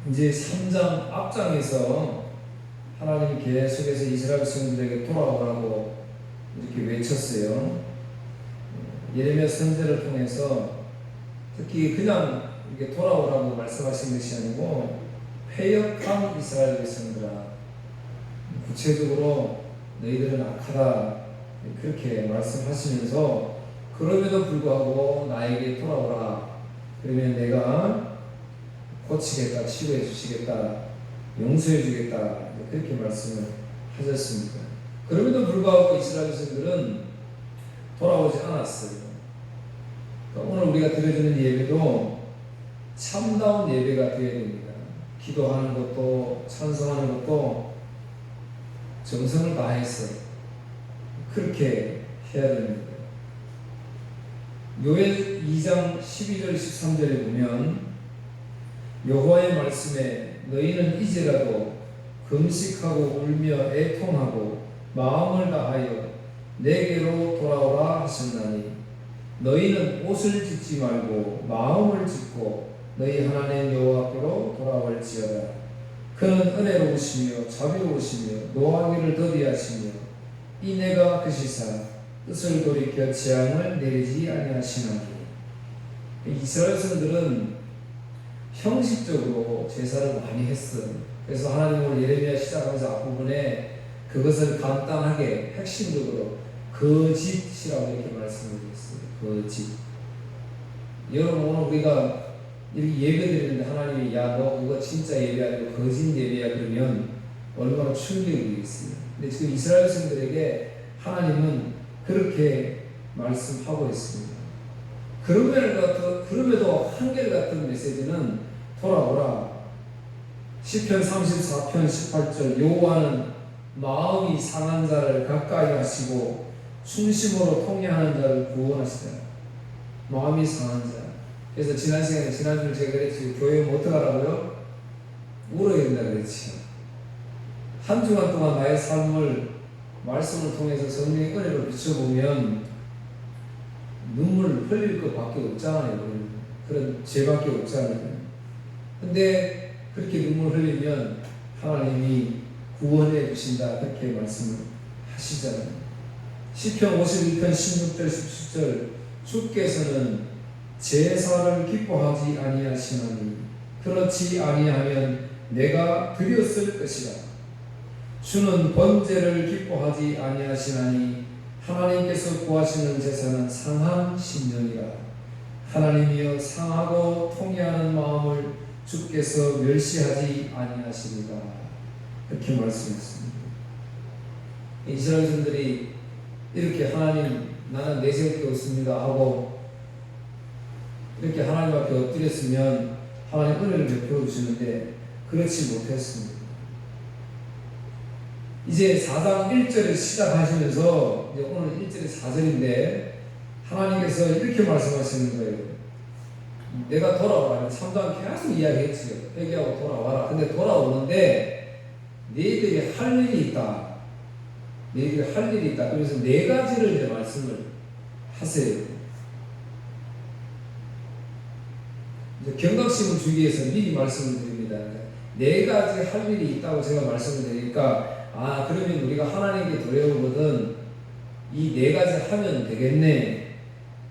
이제 3장 앞장에서 하나님 계속해서 이스라엘 백성들에게 돌아오라고 이렇게 외쳤어요. 예레미야 선지자를 통해서 특히 그냥 이렇게 돌아오라고 말씀하신 것이 아니고 패역한 이스라엘 백성들아, 구체적으로 너희들은 악하다 그렇게 말씀하시면서 그럼에도 불구하고 나에게 돌아오라, 그러면 내가 고치겠다, 치유해 주시겠다, 용서해 주겠다 그렇게 말씀을 하셨습니다. 그럼에도 불구하고 이스라엘 백성들은 돌아오지 않았어요. 그러니까 오늘 우리가 드려주는 예배도 참다운 예배가 되어야 됩니다. 기도하는 것도 찬송하는 것도 정성을 다해서 그렇게 해야 됩니다. 요엘 2장 12절 13절에 보면 여호와의 말씀에 너희는 이제라도 금식하고 울며 애통하고 마음을 다하여 내게로 돌아오라 하셨나니 너희는 옷을 찢지 말고 마음을 찢고 너희 하나님 여호와께로 돌아올지어다. 그는 은혜로우시며 자비로우시며 노하기를 더디하시며 이 내가 그시사 뜻을 돌이켜 재앙을 내리지 아니하시나니. 이스라엘 백성들은 형식적으로 제사를 많이 했어요. 그래서 하나님은 예레미야 시작하면서 앞부분에 그것을 간단하게 핵심적으로 거짓이라고 이렇게 말씀을 드렸어요. 거짓. 여러분 오늘 우리가 이렇게 예배 드리는데 하나님이 야 너 그거 진짜 예배 아니고 거짓 예배야 그러면 얼마나 충격이겠어요. 근데 지금 이스라엘 백성들에게 하나님은 그렇게 말씀하고 있습니다. 그럼에도 한결같은 메시지는 돌아오라. 시편 34편 18절 여호와는 마음이 상한 자를 가까이 하시고 중심으로 통해하는 자를 구원하시다. 마음이 상한 자. 그래서 지난 시간에 지난주에 제가 그랬지, 교회 오면 어떡하라고요? 울어야 된다 그랬지. 한 주간 동안 나의 삶을 말씀을 통해서 성령의 은혜로 비춰보면 눈물 흘릴 것밖에 없잖아요. 그런 죄밖에 없잖아요. 근데 그렇게 눈물 흘리면 하나님이 구원해 주신다 그렇게 말씀을 하시잖아요. 시편 51편 16절 17절 주께서는 제사를 기뻐하지 아니하시나니 그렇지 아니하면 내가 드렸을 것이라. 주는 번제를 기뻐하지 아니하시나니 하나님께서 구하시는 제사는 상한 심령이라. 하나님이여 상하고 통회하는 마음을 주께서 멸시하지 아니하시리라. 이렇게 말씀했습니다. 이스라엘 백성들이 이렇게 하나님 나는 내세울 게 없습니다 하고 이렇게 하나님 앞에 엎드렸으면 하나님 은혜를 베풀어 주시는데 그렇지 못했습니다. 이제 4장 1절을 시작하시면서 이제 오늘 1절이 4절인데 하나님께서 이렇게 말씀하시는 거예요. 내가 돌아와라. 3장 계속 이야기했지요. 회개하고 돌아와라. 근데 돌아오는데 너희들이 할 일이 있다. 너희들이 할 일이 있다. 그래서 네 가지를 이제 말씀을 하세요. 이제 경각심을 주기 위해서 미리 말씀을 드립니다. 네 가지 할 일이 있다고 제가 말씀을 드리니까 그러면 우리가 하나님께 돌아오거든 이 네 가지 하면 되겠네.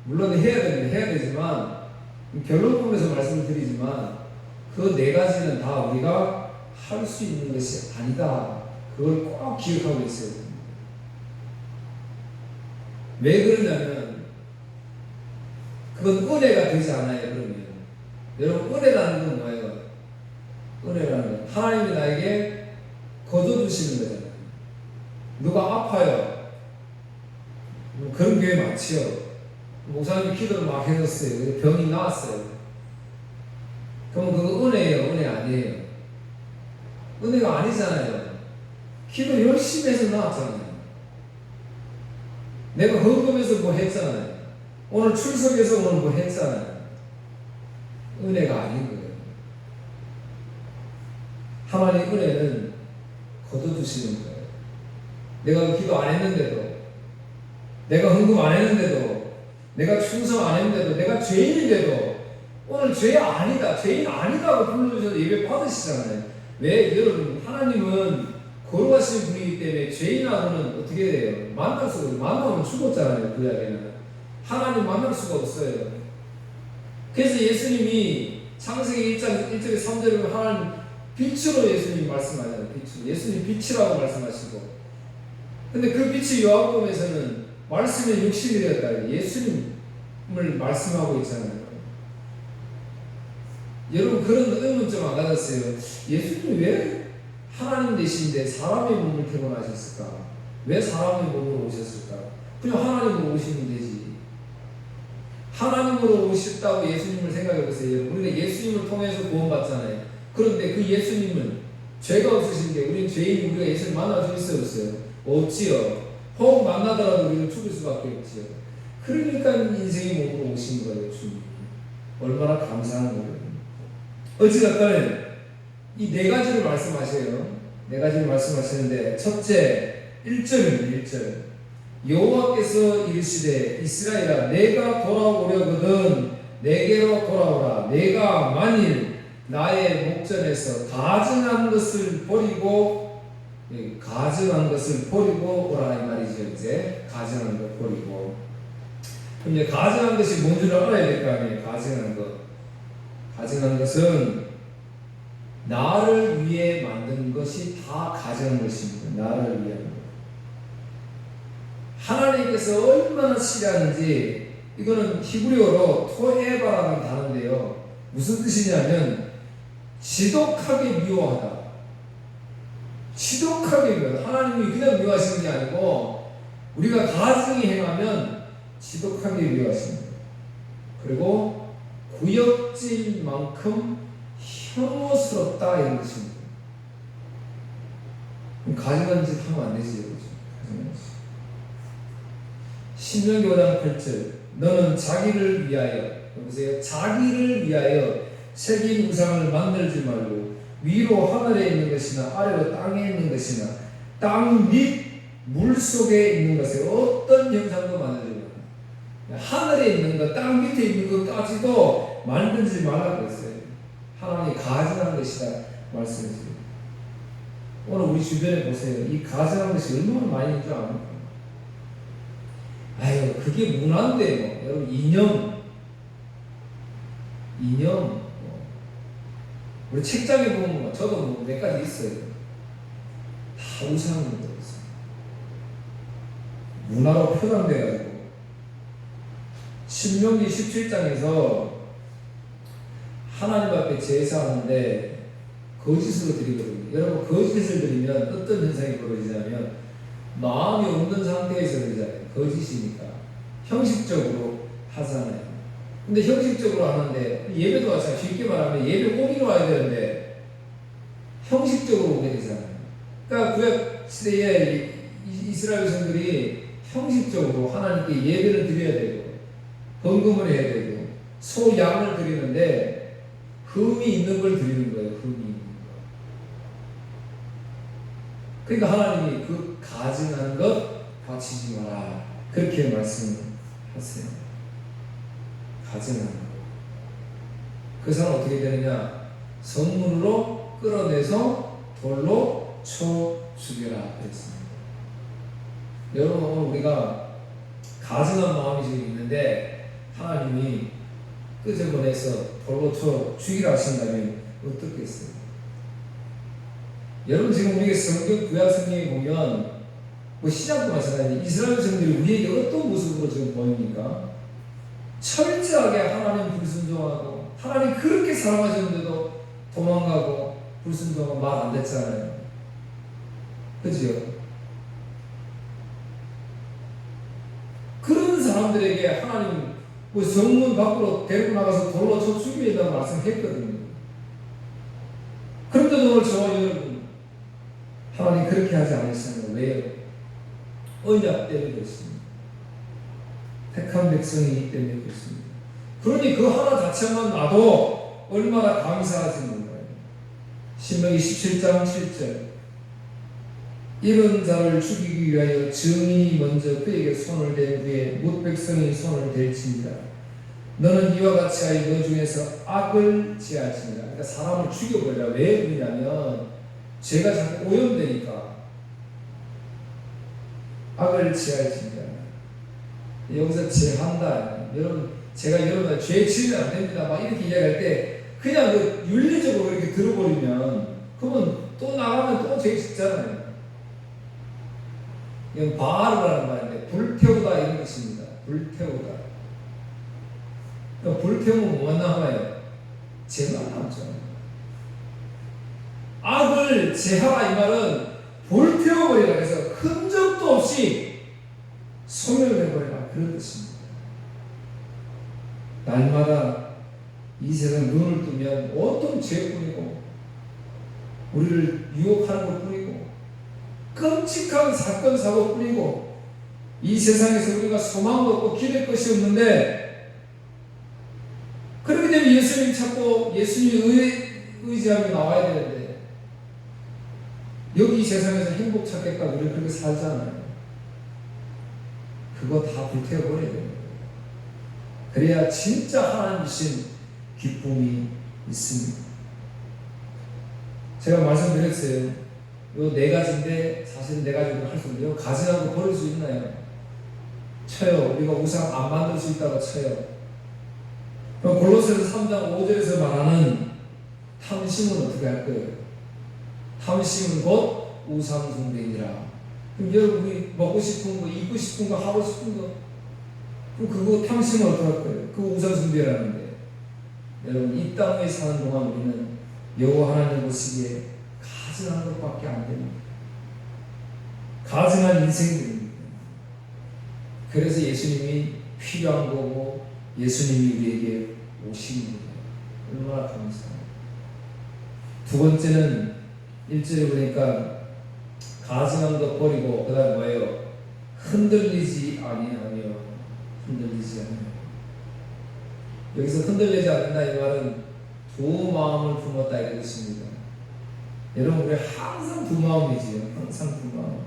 물론 해야 되지만 결론 부분에서 말씀을 드리지만 그 네 가지는 다 우리가 할 수 있는 것이 아니다. 그걸 꼭 기억하고 있어야 됩니다. 왜 그러냐면 그건 은혜가 되지 않아요. 그러면 여러분 은혜라는 건 뭐예요? 은혜라는 건 하나님이 나에게 거둬주시는 거잖아요. 누가 아파요. 그런 교회 많지요. 목사님이 기도를 막 해줬어요. 병이 나았어요. 그럼 그거 은혜예요? 은혜 아니에요? 은혜가 아니잖아요. 기도 열심히 해서 나았잖아요. 내가 헌금해서 뭐 했잖아요. 오늘 출석해서 오늘 뭐 했잖아요. 은혜가 아닌 거예요. 하나님의 은혜는 거둬주시는 거예요. 내가 기도 안 했는데도, 내가 헌금 안 했는데도, 내가 충성 안 했는데도, 내가 죄인인데도 오늘 죄 아니다, 죄인 아니다고 불러주셔서 예배 받으시잖아요. 왜? 여러분, 하나님은 거룩하신 분이기 때문에 죄인하고는 어떻게 돼요? 만날 수가 없어요. 만나면 죽었잖아요. 그 이야기는. 하나님 만날 수가 없어요. 그래서 예수님이 창세기 1장 1절에 3절에 보면 하나님 빛으로 예수님 말씀하잖아요. 빛으로. 예수님 빛이라고 말씀하시고. 근데 그 빛이 요한복음에서는 말씀의 육신이 되었다. 예수님을 말씀하고 있잖아요. 여러분 그런 의문점 안 가졌어요? 예수님이 왜 하나님 되신데 사람의 몸을 태어나셨을까? 왜 사람의 몸으로 오셨을까? 그냥 하나님으로 오시면 되지. 하나님으로 오셨다고 예수님을 생각해 보세요. 우리가 예수님을 통해서 구원받잖아요. 그런데 그 예수님은 죄가 없으신데 우리는 죄인, 우리가 예수를 만날 수 있어요, 없어요? 없지요. 혹 만나더라도 우리는 죽을 수밖에 없지요. 그러니까 인생의 몸으로 오신 거예요, 주님. 얼마나 감사한 거예요. 어찌됐든 이 네 가지를 말씀하세요. 네 가지를 말씀하시는데 첫째 1절입니다. 1절 여호와께서 이르시되 이스라엘아 내가 돌아오려거든 내게로 돌아오라. 내가 만일 나의 목전에서 가증한 것을 버리고 오라 이 말이죠. 이제 가증한 것 버리고. 그럼 이제 가증한 것이 뭔지를 알아야 될 거 아니에요. 가증한 것. 가증한 것은 나를 위해 만든 것이 다 가증한 것입니다. 나를 위한 것. 하나님께서 얼마나 싫어하는지 이거는 히브리어로 토에바라는 단어인데요. 무슨 뜻이냐면 지독하게 미워하다. 지독하게 미워하다. 하나님이 그냥 미워하시는 게 아니고 우리가 가증히 행하면 지독하게 미워하십니다. 그리고 구역질 만큼 혐오스럽다 이런 뜻입니다. 가증한 짓 하면 안 되지. 신명기 5장 8절 너는 자기를 위하여 보세요. 자기를 위하여 새긴 우상을 만들지 말고 위로 하늘에 있는 것이나 아래로 땅에 있는 것이나 땅 밑 물속에 있는 것에 어떤 형상도 만들지 말고 하늘에 있는 것, 땅 밑에 있는 것까지도 만들지 말라고 했어요. 하나님이 가증한 것이다 말씀하세요. 오늘 우리 주변에 보세요. 이 가증한 것이 얼마나 많이 있는 줄 압니까? 아유, 그게 문화인데, 뭐. 여러분, 이념. 우리 책장에 보면, 뭐, 저도 뭐 몇 가지 있어요. 다 우상으로 되어 있어요. 문화로 표현돼가지고. 신명기 17장에서 하나님 앞에 제사하는데, 거짓으로 드리거든요. 여러분, 거짓을 드리면 어떤 현상이 벌어지냐면, 마음이 없는 상태에서 드리잖아요. 거짓이니까 형식적으로 하잖아요. 근데 형식적으로 하는데 예배도 마찬가지. 쉽게 말하면 예배 오기로 와야 되는데 형식적으로 오게 되잖아요. 그러니까 구약 시대에 이스라엘 백성들이 형식적으로 하나님께 예배를 드려야 되고 헌금을 해야 되고 소 양을 드리는데 흠이 있는 걸 드리는 거예요. 흠이 있는 거. 그러니까 하나님이 그 가증한 것 바치지 마라. 그렇게 말씀하세요. 가증한 것. 그 사람 어떻게 되느냐? 성문으로 끌어내서 돌로 쳐 죽여라 그랬습니다. 여러분 우리가 가증한 마음이 지금 있는데 하나님이 끄집어내서 돌로 쳐 죽이라 하신다면 어떻겠어요? 여러분 지금 우리가 성경 구약 성경에 보면 뭐 신약도 마찬가지. 이스라엘 백성들이 우리에게 어떤 모습으로 지금 보입니까? 철저하게 하나님 불순종하고 하나님 그렇게 사랑하셨는데도 도망가고 불순종하고 말 안 됐잖아요. 그죠? 그런 사람들에게 하나님 뭐 성문 밖으로 데리고 나가서 돌로 쳐 죽여야 된다고 말씀했거든요. 그런데도 오늘 저와 여러분 하나님 그렇게 하지 않으셨습니다. 왜요? 언약 때문에 그렇습니다. 택한 백성이기 때문에 그렇습니다. 그러니 그 하나 자체만 놔도 얼마나 감사하지 몰라요. 신명기 17장 7절 이런 자를 죽이기 위하여 증인이 먼저 그에게 손을 댄 후에 뭇백성이 손을 댈지니라. 너는 이와 같이 하여 너 중에서 악을 지할지니라. 그러니까 사람을 죽여버리라. 왜 그러냐면 죄가 자꾸 오염되니까. 악을 지할지니라. 여기서 제한다. 여러분, 제가 여러분들 죄 지으면 안 됩니다. 막 이렇게 이야기할 때 그냥 그 윤리적으로 이렇게 들어버리면 그러면 또 나가면 또 죄 짓잖아요. 이건 바르라는 말인데 불태우다 이런 것입니다. 불태우다. 그러니까 불태우면 뭐가 남아요? 죄가 남죠. 악을 제하라 이 말은 불태워버리라. 그래서 흔적도 없이 소멸해버리라 그런 뜻입니다. 날마다 이 세상 눈을 뜨면 어떤 죄뿐이고 우리를 유혹하는 것뿐이고 끔찍한 사건 사고뿐이고 이 세상에서 우리가 소망도 없고 기댈 것이 없는데 그렇게 되면 예수님 찾고 예수님 의지하며 나와야 되는데 여기 이 세상에서 행복 찾겠다 우리는 그렇게 살잖아요. 그거 다 불태워버려야 됩니다. 그래야 진짜 하나님 주신 기쁨이 있습니다. 제가 말씀드렸어요. 요 네 가지인데 사실 네 가지로 할 수 있는데요. 가지라고 버릴 수 있나요? 쳐요. 우리가 우상 안 만들 수 있다고 쳐요. 골로새서 3장 5절에서 말하는 탐심은 어떻게 할 거예요? 탐심은 곧 우상 숭배이니라. 그럼 여러분 우리 먹고 싶은 거, 입고 싶은 거, 하고 싶은 거 그럼 그거 탐심은 어떻게 할 거예요? 그거 우상 숭배라는데 여러분 이 땅에 사는 동안 우리는 여호와 하나님 보시기에 가증한 것밖에 안 됩니다. 가증한 인생들입니다. 그래서 예수님이 필요한 거고 예수님이 우리에게 오신 거예요. 얼마나 감사해요. 두 번째는 1절에 보니까 가증한 것 버리고 그 다음 뭐예요? 흔들리지 아니하며 흔들리지 않아요. 여기서 흔들리지 않는다 이 말은 두 마음을 품었다 이런 뜻입니다. 여러분 우리 항상 두 마음이지요. 항상 두 마음.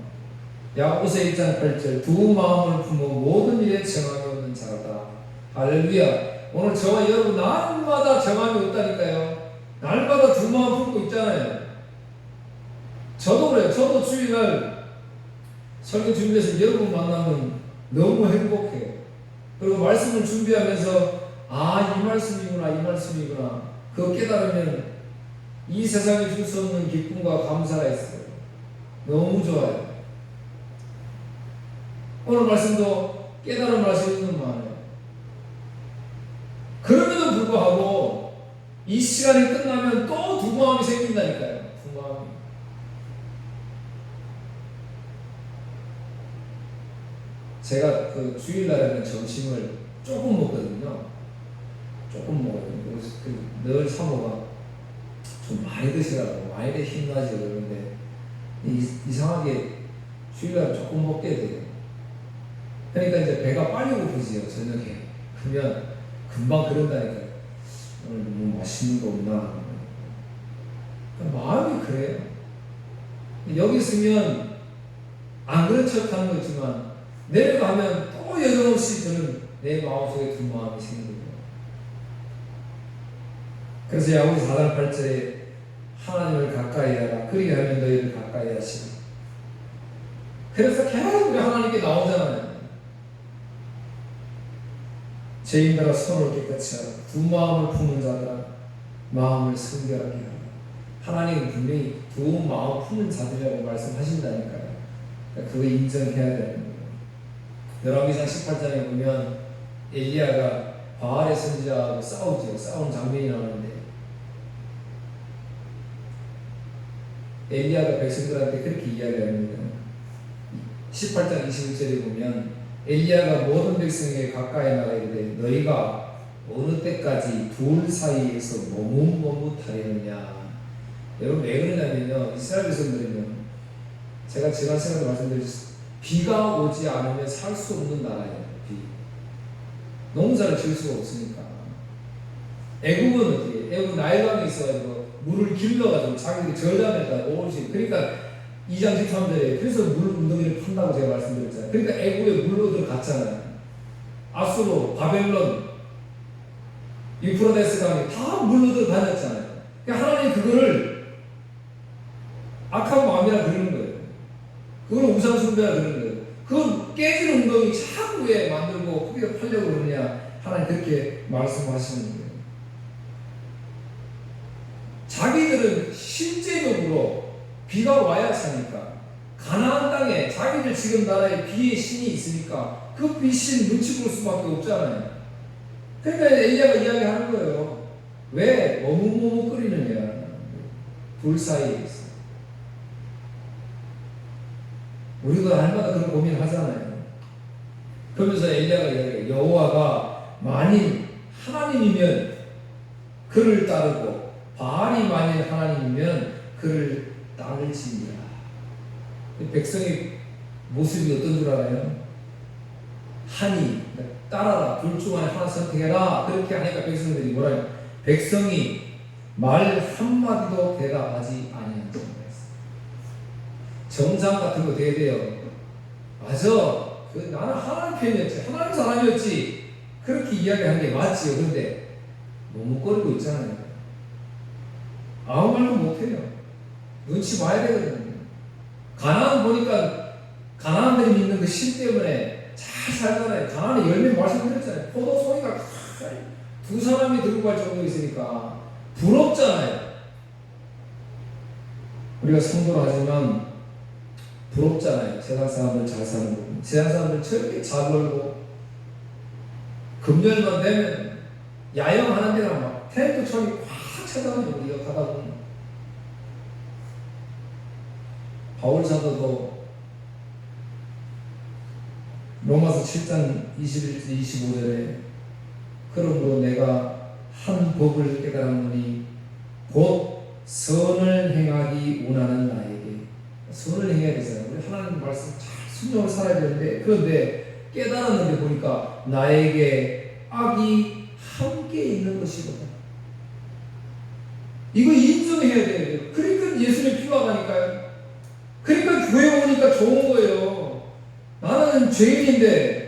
야고보서 1장 8절 두 마음을 품어 모든 일에 정함이 없는 자라다. 할렐루야. 오늘 저와 여러분 날마다 정함이 없다니까요. 날마다 두 마음 품고 있잖아요. 저도 그래요. 저도 주일날 설교 준비해서 여러분 만나면 너무 행복해요. 그리고 말씀을 준비하면서 이 말씀이구나 이 말씀이구나 그거 깨달으면 이 세상에 줄 수 없는 기쁨과 감사가 있어요. 너무 좋아요. 오늘 말씀도 깨달은 말씀이 너무 많아요. 그럼에도 불구하고 이 시간이 끝나면 또 두 마음이 생긴다니까요. 두 마음이. 제가 그 주일날에는 점심을 조금 먹거든요. 조금 먹어요. 그래서 늘 사모가 좀 많이 드시라고 많이 드 힘나지 그러는데 이상하게 주일날 조금 먹게 돼요. 그러니까 이제 배가 빨리 고프지요. 저녁에. 그러면 금방 그런다니까요. 오늘 뭐 맛있는 거 없나. 마음이 그래요. 여기 있으면 안 그런 척 하는 거 있지만 내려가면 또 여정없이 저는 내 마음속에 두 마음이 생깁니다. 그래서 야고보서 4장 8절에 하나님을 가까이 하라. 그리게 하면 너희를 가까이 하시라. 그래서 계속 우리 하나님께 나오잖아요. 죄인들아 손을 깨끗이 하라. 두 마음을 품은 자들아 마음을 순결하게 하라. 하나님은 분명히 두 마음 품은 자들이라고 말씀하신다니까요. 그러니까 그거 인정해야 되는 거예요. 열왕기상 18장에 보면 엘리야가 바알의 선지자하고 싸우지요. 싸우는 장면이 나오는데 엘리야가 백성들한테 그렇게 이야기합니다. 18장 21절에 보면 엘리야가 모든 백성에게 가까이 나가 이르되 너희가 어느 때까지 둘 사이에서 머뭇머뭇하려느냐. 여러분 왜 그러냐면요. 이스라엘 백성들은요. 제가 지난 시간에 말씀드렸죠. 비가 오지 않으면 살 수 없는 나라예요. 비. 농사를 지을 수가 없으니까. 애국은 어떻게? 애국 나일강에 있어가지고 물을 길러가지고 자기들이 저장했다 오지. 그러니까 2장 13절에 그래서 물 운동회를 판다고 제가 말씀드렸잖아요. 그러니까 애국에 물 얻으러 갔잖아요. 아수로, 바벨론 유프라데스 강이 다 물러들어 다녔잖아요. 그러니까 하나님 그거를 악한 마음이라 그러는 거예요. 그걸 우상 숭배라 그러는 거예요. 그건 깨지는 엉덩이 자꾸 왜 만들고 크게 팔려고 그러느냐. 하나님 그렇게 말씀하시는 거예요. 자기들은 실제적으로 비가 와야 사니까 가나안 땅에 자기들 지금 나라에 비의 신이 있으니까 그 비신 눈치 볼 수밖에 없잖아요. 그러니까 엘리야가 이야기하는 거예요. 왜 머뭇머뭇거리느냐. 둘 사이에 있어. 우리도 날마다 그런 고민을 하잖아요. 그러면서 엘리야가 이야기해요. 여호와가 만일 하나님이면 그를 따르고 바알이 만일 하나님이면 그를 따를지니라. 백성의 모습이 어떤 줄 알아요? 하니 따라라. 둘 중 하나 선택해라. 그렇게 하니까 백성들이 뭐라 해요? 백성이 말 한마디도 대답하지 아니한다. 정상 같은 거 돼야 돼요. 맞아. 나는 하나님 편이었지. 하나님 사람이었지. 그렇게 이야기하는 게 맞지요. 그런데 머뭇거리고 있잖아요. 아무 말도 못해요. 눈치 봐야 되거든요. 가나안 보니까 가나안들이 믿는 그 신 때문에 잘 살잖아요. 가나안에 열매 말씀드렸잖아요. 포도 송이가 두 사람이 들고 갈 정도 있으니까 부럽잖아요. 우리가 성도를 하지만 부럽잖아요. 세상 사람들 잘 사는 거. 세상 사람들 저렇게 잘 벌고 금년만 되면 야영하는 데가 막 텐트 천이 꽉 차잖아요. 우리가 가다 보면 바울 사도도 로마서 7장 21절 25절에 그러므로 내가 한 법을 깨달았노니 곧 선을 행하기 원하는 나에게. 선을 행해야 되잖아요. 우리 하나님 말씀 잘 순종을 살아야 되는데, 그런데 깨달았는데 보니까 나에게 악이 함께 있는 것이거든. 이거 인정해야 돼요. 그러니까 예수님 필요하다니까요. 그러니까 교회 오니까 좋은 거예요. 나는 죄인인데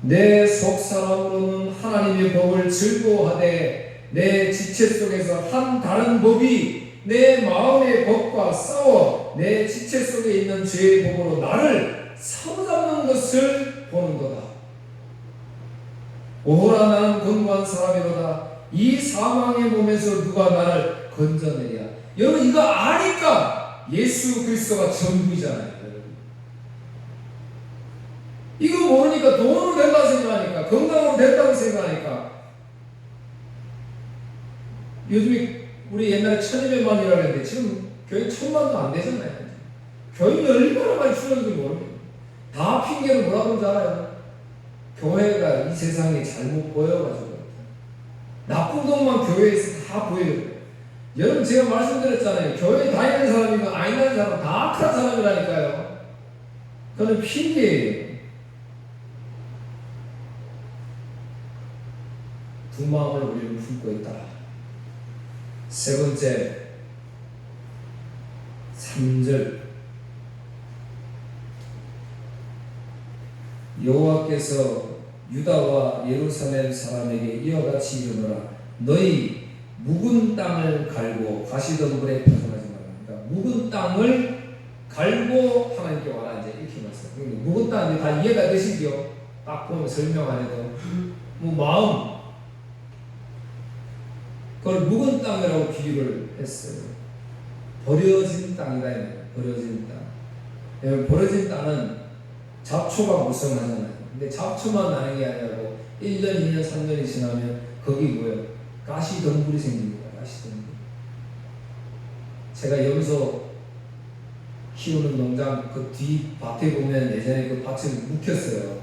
내 속사람으로는 하나님의 법을 즐거워하되 내 지체 속에서 한 다른 법이 내 마음의 법과 싸워 내 지체 속에 있는 죄의 법으로 나를 사로잡는 것을 보는도다. 오호라 나는 권고한 사람이로다. 이 사망의 몸에서 누가 나를 건져내랴. 여러분 이거 아니까 예수 그리스도가 전부이잖아요. 이거 모르니까 돈으로 된다고 생각하니까 건강으로 된다고 생각하니까 요즘에 우리 옛날에 1200만이라고 했는데 지금 교회 1000만도 안 되잖아요. 교인이 얼마나 많이 줄어든지 모르겠어요. 다 핑계를 뭐라고 하는지 알아요? 교회가 이 세상에 잘못 보여가지고 나쁜 것만 교회에서 다 보여요. 여러분 제가 말씀드렸잖아요. 교회 다니는 사람이면 아니라는 사람 다 악한 사람이라니까요. 그거는 핑계예요. 두 마음을 우리는 품고 있다. 세 번째 3절 여호와께서 유다와 예루살렘 사람에게 이와 같이 이르노라. 너희 묵은 땅을 갈고 가시덤불에 파송하지 마라. 그러니까 묵은 땅을 갈고 하나님께 와라. 이제 이렇게 말씀. 묵은 땅이 다 이해가 되시죠? 딱 보면 설명 안 해도 뭐 마음 그걸 묵은 땅이라고 비유를 했어요. 버려진 땅이다. 버려진 땅. 여러분 버려진 땅은 잡초가 무성하잖아요. 근데 잡초만 나는 게 아니라고 1년, 2년, 3년이 지나면 거기 뭐예요? 가시덤불이 생깁니다. 가시덤불. 제가 여기서 키우는 농장 그 뒤 밭에 보면 예전에 그 밭을 묵혔어요.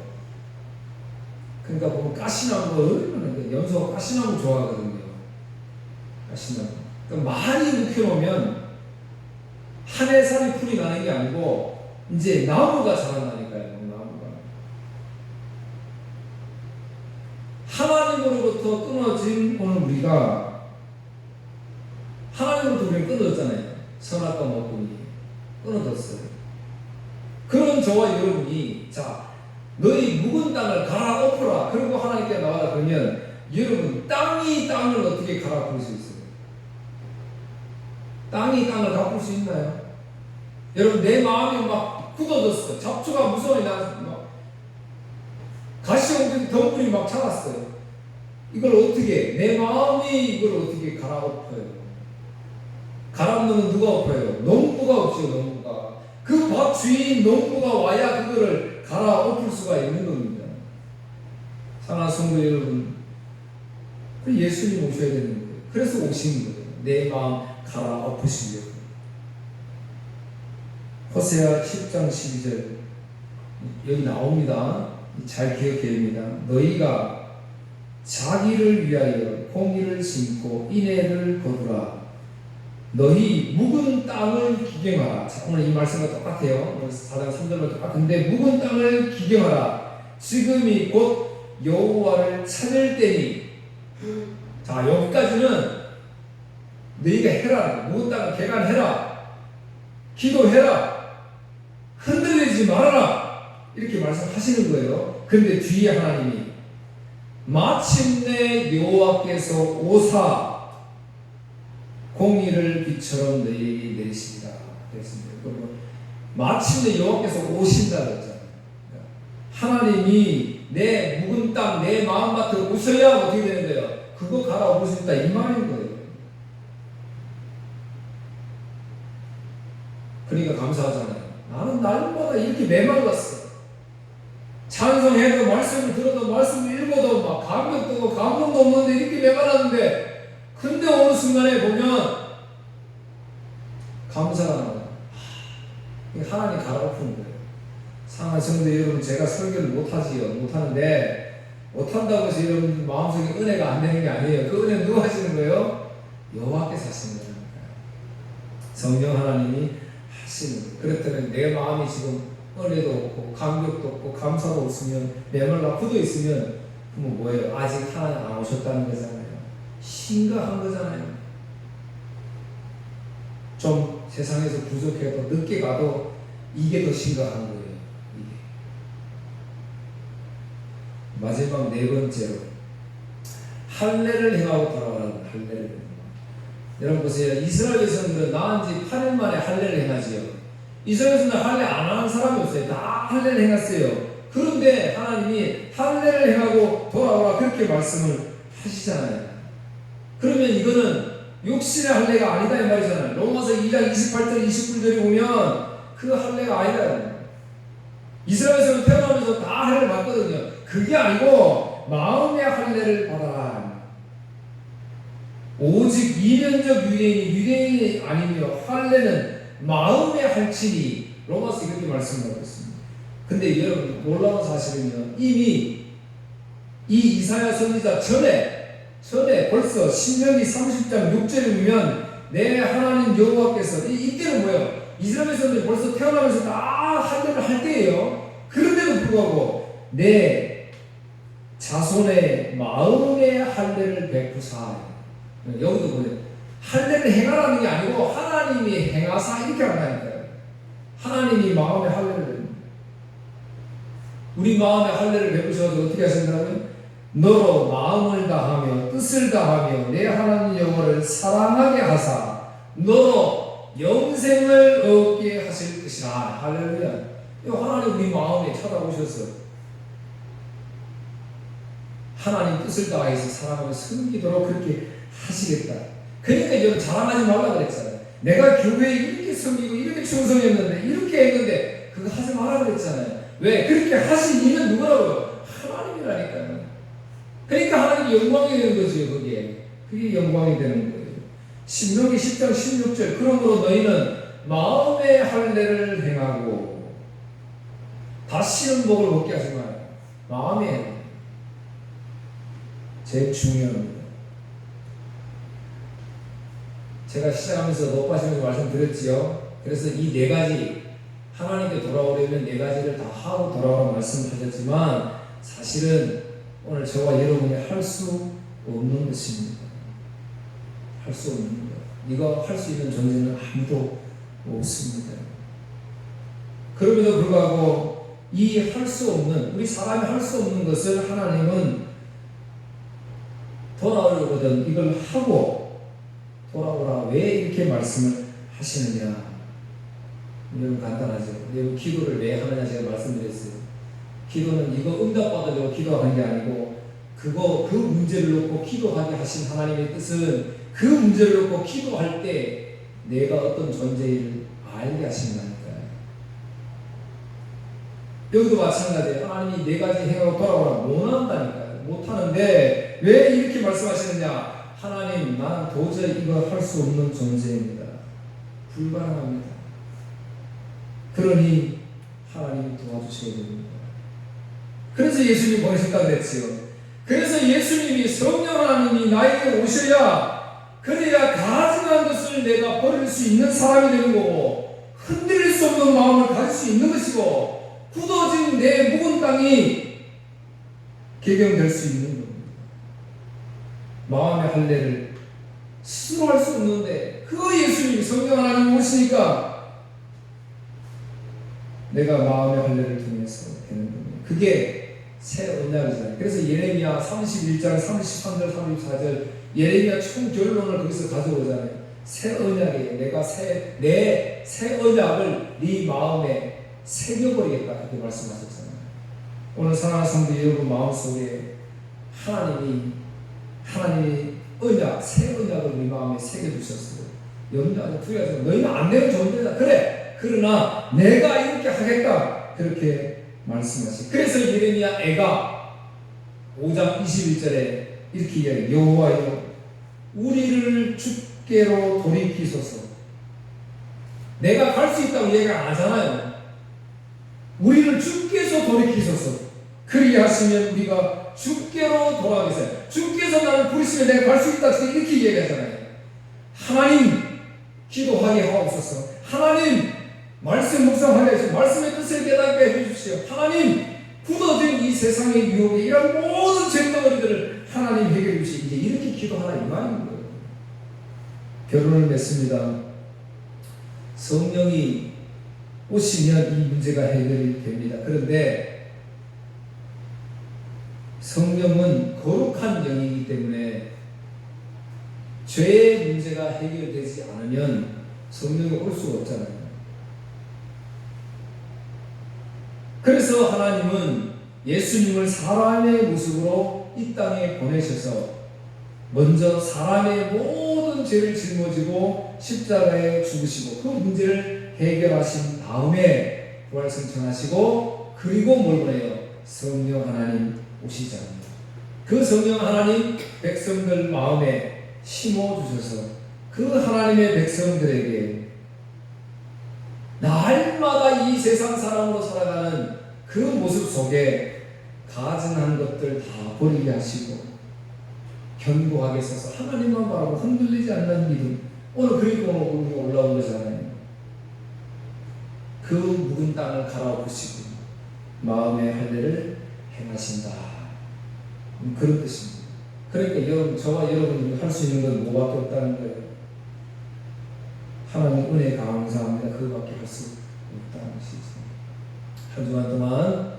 그러니까 보면 가시나무가 얼마나 염소가 가시나무 좋아하거든요. 가시나무. 그러니까 많이 묵혀놓으면 한 해살이 풀이 나는 게 아니고 이제 나무가 자란다니까요. 나무가. 하나님으로부터 끊어진 오늘 우리가 하나님으로부터 우리는 끊어졌잖아요. 선악과 먹음이 끊어졌어요. 그런 저와 여러분이 자 너희 묵은 땅을 갈아엎어라. 그리고 하나님께 나와라 그러면 여러분, 땅이 땅을 어떻게 갈아엎을 수 있어요? 땅이 땅을 갈아엎을 수 있나요? 여러분, 내 마음이 막 굳어졌어. 잡초가 무서워요. 막 가시용들이 덩굴이 막 차갔어요. 이걸 어떻게, 내 마음이 이걸 어떻게 갈아엎어요? 갈아엎는 누가 엎어요? 농부가 없죠, 농부가. 그 밭 주인 농부가 와야 그거를 갈아엎을 수가 있는 겁니다. 사랑하는 성도 여러분, 그 예수님 오셔야 되는 거예요. 그래서 오신 거예요. 내 마음 갈아엎으시려고. 호세아 10장 12절 여기 나옵니다. 잘 기억해야 됩니다. 너희가 자기를 위하여 공의를 심고 인애를 거두라. 너희 묵은 땅을 기경하라. 자, 오늘 이 말씀과 똑같아요. 4장 3절과 똑같은데, 묵은 땅을 기경하라. 지금이 곧 여호와를 찾을 때니. 자, 여기까지는 너희가 해라. 묵은 땅을 개간해라. 기도해라. 흔들리지 말아라. 이렇게 말씀하시는 거예요. 그런데 뒤에 하나님이 마침내 여호와께서 오사 공의를 빛처럼 너희에게 내리시리라 그랬습니다. 마침내 여호와께서 오신다 그랬잖아요. 하나님이 내 묵은 땅, 내 마음밭에 오셔야 어떻게 되는 거예요? 그거 갈아엎을 수 있다 이 말인 거예요. 그러니까 감사하잖아요. 나는 날마다 이렇게 메말랐어. 찬송해도 말씀을 들어도 말씀을 읽어도 막 감격도 감동도 없는데 이렇게 메말랐는데, 근데 어느 순간에 보면 감사가 나와요. 하나님 갈아엎는 거예요. 사랑하는 성도 여러분, 제가 설교를 못하는데, 못한다고 해서 여러분 마음속에 은혜가 안 되는 게 아니에요. 그 은혜는 누가 하시는 거예요? 여호와께서 하시는 거예요. 성령 하나님이 하시는 거예요. 그렇다면 내 마음이 지금 은혜도 없고 감격도 없고 감사도 없으면, 메말라 굳어 있으면, 그러면 뭐예요? 아직 하나님 안 오셨다는 거잖아요. 심각한 거잖아요. 좀 세상에서 부족해도 늦게 가도 이게 더 심각한 거예요. 이게. 마지막 네 번째로 할례를 행하고 돌아가라는 할례를. 여러분 보세요. 이스라엘 백성들은 나은 지 8일 만에 할례를 행하지요. 이스라엘 백성들은 할례 안 하는 사람이 없어요. 다 할례를 행했어요. 그런데 하나님이 할례를 행하고 돌아오라 그렇게 말씀을 하시잖아요. 그러면 이거는 육신의 할례가 아니다 이 말이잖아요. 로마서 2장 28절 29절에 보면 그 할례가 아니다. 이스라엘에서 태어나면서 다 할례를 받거든요. 그게 아니고 마음의 할례를 받아라. 오직 이면적 유대인이 아니며 할례는 마음의 할지니. 로마서 이렇게 말씀하고 있습니다. 근데 여러분 놀라운 사실은요, 이미 이 이사야 선지자 전에 벌써 신명기 30장 6절에 보면 내 하나님 여호와께서 이때는 뭐예요? 이스라엘 백성들이 벌써 태어나면서 다 할례를 할 때예요. 그런데도 불구하고 내 자손의 마음의 할례를 베푸사. 여기도 보세요. 할례를 행하라는 게 아니고 하나님이 행하사 이렇게 한다니까요. 하나님이 마음의 할례를, 우리 마음의 할례를 베푸셔서 어떻게 하신다면, 너로 마음을 다하며 뜻을 다하며 내 하나님 여호와를 사랑하게 하사 너로 영생을 얻게 하실 것이라. 할렐루야. 하나님 우리 마음에 찾아오셔서 하나님 뜻을 다해서 사랑하며 섬기도록 그렇게 하시겠다. 그러니까 여러분 자랑하지 말라 그랬잖아요. 내가 교회에 이렇게 섬기고 이렇게 충성했는데 이렇게 했는데 그거 하지 말라 그랬잖아요. 왜? 그렇게 하신 이는 누구라고요? 하나님이라니까요. 그러니까 하나님이 영광이 되는 거죠. 그게 영광이 되는 거예요. 신명기 10장 16절 그러므로 너희는 마음의 할례를 행하고 다시는 복을 먹게 하지 마라. 마음에 제일 중요합니다. 제가 시작하면서 높아지면서 말씀드렸지요. 그래서 이 네 가지 하나님께 돌아오려면 네 가지를 다 하고 돌아오라고 말씀하셨지만 사실은 오늘 저와 여러분이 할 수 없는 것입니다. 할 수 없는 것. 이거 할 수 있는 존재는 아무도 없습니다. 그럼에도 불구하고 이 할 수 없는, 우리 사람이 할 수 없는 것을 하나님은 뭐든 이걸 하고 돌아오라. 왜 이렇게 말씀을 하시느냐? 이건 간단하죠. 여러분 기도를 왜 하느냐 제가 말씀드렸어요. 기도는 이거 응답받으려고 기도하는 게 아니고 그 문제를 놓고 기도하게 하신 하나님의 뜻은 그 문제를 놓고 기도할 때 내가 어떤 존재를 알게 하신다니까요. 여기도 마찬가지예요. 하나님이 네 가지 행하고 돌아오라 못한다니까요. 못하는데 왜 이렇게 말씀하시느냐? 하나님, 나는 도저히 이거 할 수 없는 존재입니다. 불가능합니다. 그러니 하나님이 도와주셔야 됩니다. 그래서 예수님이 보내셨다 그랬지요. 그래서 예수님이 성령 하나님이 나에게 오셔야 그래야 가증한 것을 내가 버릴 수 있는 사람이 되는 거고 흔들릴 수 없는 마음을 가질 수 있는 것이고 굳어진 내 묵은 땅이 개경될 수 있는 겁니다. 마음의 할례를 스스로 할 수 없는데 그 예수님이 성령 하나님이 오시니까 내가 마음의 할례를 통해서 되는 겁니다. 그게 새 언약이잖아요. 그래서 예레미야 31장 33절 34절 예레미야 총 결론을 거기서 가져오잖아요. 새 언약이에요. 내가 내 새 언약을 네 마음에 새겨버리겠다 그렇게 말씀하셨잖아요. 오늘 사랑하는 성도 여러분 마음속에 하나님이 언약, 새 언약을 네 마음에 새겨주셨어요. 염려하지 두려워하지 마. 너희는 안 되는 존재다. 그래. 그러나 내가 이렇게 하겠다. 그렇게 말씀하시. 그래서 예레미야 애가 5장 21절에 이렇게 이야기해요. 여호와여 우리를 주께로 돌이키소서. 내가 갈 수 있다고 얘기 안 하잖아요. 우리를 주께서 돌이키소서. 그리하시면 우리가 주께로 돌아가겠어요. 주께서 나를 부르시면 내가 갈 수 있다. 이렇게 얘기하잖아요. 하나님 기도하게 하옵소서. 하나님 말씀 묵상하게 해주시오. 말씀의 뜻을 깨닫게 해주십시오. 하나님 굳어진 이 세상의 유혹에 이런 모든 죄덩어리들을 하나님 해결해 주시오. 이제 이렇게 기도하라 이 말인 거예요. 결론을 맺습니다. 성령이 오시면 이 문제가 해결이 됩니다. 그런데 성령은 거룩한 영이기 때문에 죄의 문제가 해결되지 않으면 성령이 올 수가 없잖아요. 그래서 하나님은 예수님을 사람의 모습으로 이 땅에 보내셔서 먼저 사람의 모든 죄를 짊어지고 십자가에 죽으시고 그 문제를 해결하신 다음에 부활승천하시고 그리고 뭘 보내요? 성령 하나님 오시잖아요. 그 성령 하나님 백성들 마음에 심어주셔서 그 하나님의 백성들에게 날마다 이 세상 사람으로 살아가는 그 모습 속에 가증한 것들 다 버리게 하시고 견고하게 서서 하나님만 바라고 흔들리지 않는 믿음. 오늘 그리고 올라온 거잖아요. 그 묵은 땅을 갈아엎으시고 마음의 할례를 행하신다. 그런 뜻입니다. 그러니까 여러분, 저와 여러분이 할 수 있는 건 뭐밖에 없다는 거예요. 하나님 은혜 감사합니다. 그거밖에 할 수 없다는 것이죠. 한 주간 동안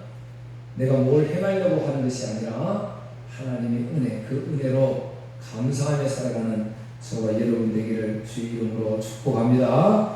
내가 뭘 행하려고 하는 것이 아니라 하나님의 은혜, 그 은혜로 감사하며 살아가는 저와 여러분 되기를 주의 이름으로 축복합니다.